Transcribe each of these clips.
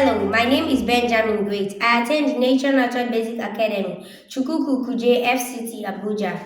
Hello, my name is Benjamin Great. I attend Nature Natural Basic Academy, Chukuku Kuje FCT, Abuja,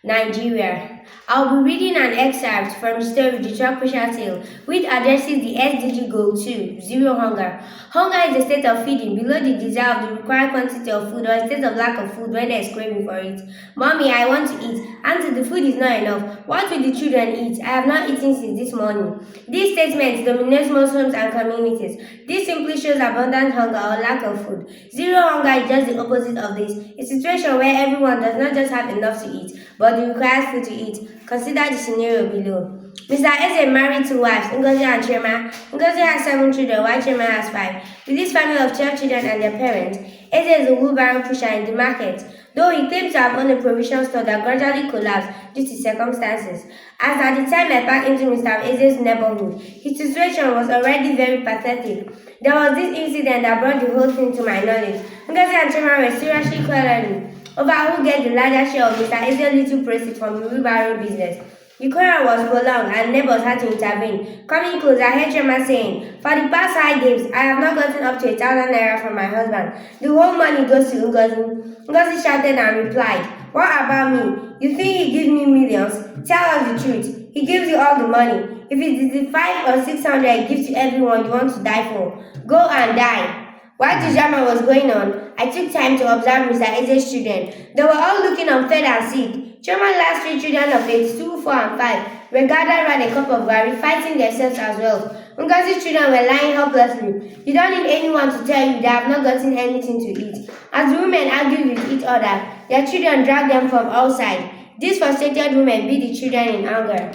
Nigeria. I'll be reading an excerpt from the story The Tropical Tale, which addresses the SDG Goal 2, Zero Hunger. Hunger is a state of feeding below the desire of the required quantity of food or a state of lack of food when there is craving for it. Mommy, I want to eat. Auntie, the food is not enough. What will the children eat? I have not eaten since this morning. These statements dominate most homes and communities. This simply shows abundant hunger or lack of food. Zero hunger is just the opposite of this, a situation where everyone does not just have enough to eat, but the required food to eat. Consider the scenario below. Mr. Eze married two wives, Ngozi and Chima. Ngozi has 7 children, while Chima has 5. With this family of 12 children and their parents, Eze is a wheelbarrow pusher in the market, though he claims to have owned a provision store that gradually collapsed due to circumstances. As at the time I passed into Mr. Eze's neighborhood, his situation was already very pathetic. There was this incident that brought the whole thing to my knowledge. Ngozi and Chima were seriously quarreling over who gets the larger share of Mr. Eze's little proceeds from the wheelbarrow business. The quarrel was prolonged and neighbors had to intervene. Coming close, I heard Chema saying, "For the past 5 days, I have not gotten up to 1,000 naira from my husband. The whole money goes to Ngozi." Ngozi shouted and replied, "What about me? You think he gives me millions? Tell us the truth. He gives you all the money. If it is the 500 or 600 he gives to everyone you want to die for, go and die." While the drama was going on, I took time to observe Mr. Eze's children. They were all looking unfed and sick. Chairman's last 3 children of age 2, 4, and 5 were gathered around a cup of gari, fighting themselves as well. Ngozi's children were lying helplessly. You don't need anyone to tell you they have not gotten anything to eat. As the women argued with each other, their children dragged them from outside. These frustrated women beat the children in anger.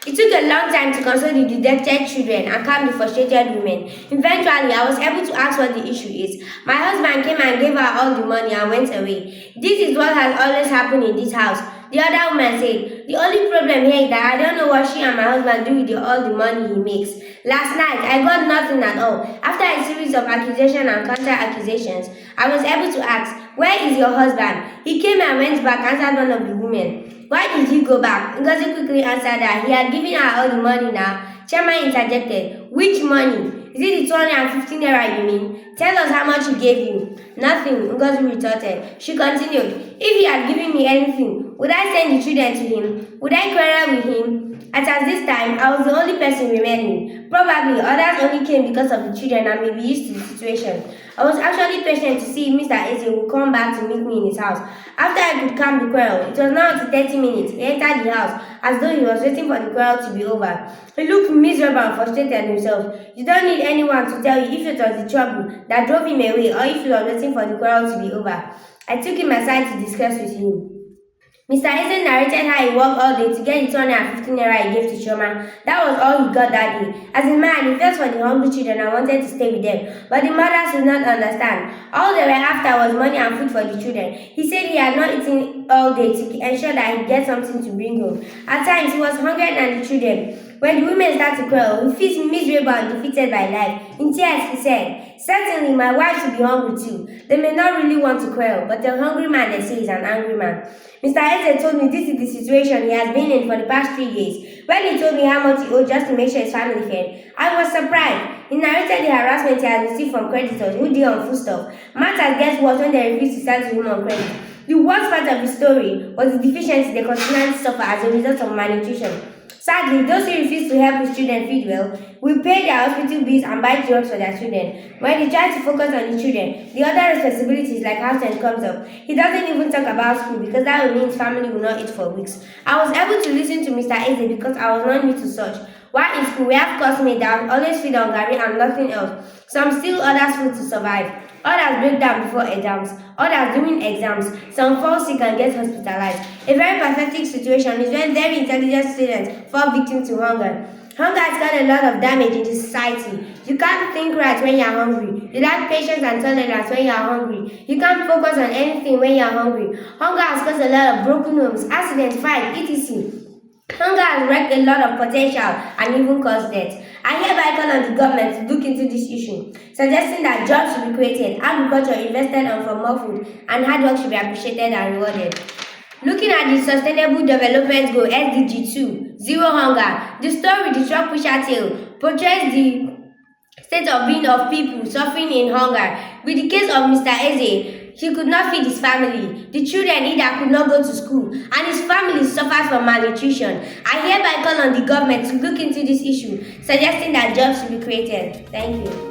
It took a long time to console the dejected children and calm the frustrated women. Eventually, I was able to ask what the issue is. My husband came and gave her all the money and went away. This is what has always happened in this house. The other woman said, "The only problem here is that I don't know what she and my husband do with all the money he makes. Last night, I got nothing at all. After a series of accusations and counter-accusations, I was able to ask, 'Where is your husband?' He came and went back," answered one of the women. "Why did he go back?" Ngozi quickly answered that he had given her all the money now. Chairman interjected, "Which money? Is it the 250 naira you mean? Tell us how much he gave you." "Nothing," Ngozi retorted. She continued, "If he had given me anything, would I send the children to him? Would I quarrel with him? At this time, I was the only person remaining. Probably others only came because of the children and may be used to the situation. I was actually patient to see if Mr. Eze would come back to meet me in his house. After I could calm the quarrel, it was now until 30 minutes, he entered the house as though he was waiting for the quarrel to be over. He looked miserable and frustrated himself. You don't need anyone to tell you if it was the trouble that drove him away or if he was waiting for the quarrel to be over." I took him aside to discuss with him. Mr. Eze narrated how he worked all day to get the 250 naira he gave to Chioma. That was all he got that day. As a man, he felt for the hungry children and wanted to stay with them, but the mothers did not understand. All they were after was money and food for the children. He said he had not eaten all day to ensure that he gets something to bring home. At times, he was hungrier than the children. When the women started to quarrel, he feels miserable and defeated by life. In tears, he said, "Certainly, my wife should be hungry too. They may not really want to quarrel, but a hungry man, they say, is an angry man." Mr. Eze told me this is the situation he has been in for the past 3 days. When he told me how much he owed just to make sure his family fed, I was surprised. He narrated the harassment he had received from creditors who deal on foodstuff. Matters get worse when they refuse to sell to him on credit. The worst part of the story was the deficiency they continually suffer as a result of malnutrition. Sadly, those who refuse to help his children feed well will pay their hospital bills and buy drugs for their children. When they try to focus on the children, the other responsibilities like house rent comes up. He doesn't even talk about school because that will mean his family will not eat for weeks. I was able to listen to Mr. Eze because I was not new to such. While in school, we have classmates that always feed on gari and nothing else. Some steal others' food to survive. Others break down before exams. Others during exams. Some fall sick and get hospitalized. A very pathetic situation is when very intelligent students fall victim to hunger. Hunger has caused a lot of damage in the society. You can't think right when you are hungry. You lack patience and tolerance when you are hungry. You can't focus on anything when you are hungry. Hunger has caused a lot of broken homes, accidents, fires, etc. Hunger has wrecked a lot of potential and even caused death. I hereby call on the government to look into this issue, suggesting that jobs should be created, agriculture invested on for more food, and hard work should be appreciated and rewarded. Looking at the Sustainable Development Goal SDG 2, Zero Hunger, the story The Tropical Tale portrays the state of being of people suffering in hunger. With the case of Mr. Eze, he could not feed his family. The children either could not go to school, and his family suffered from malnutrition. I hereby call on the government to look into this issue, suggesting that jobs should be created. Thank you.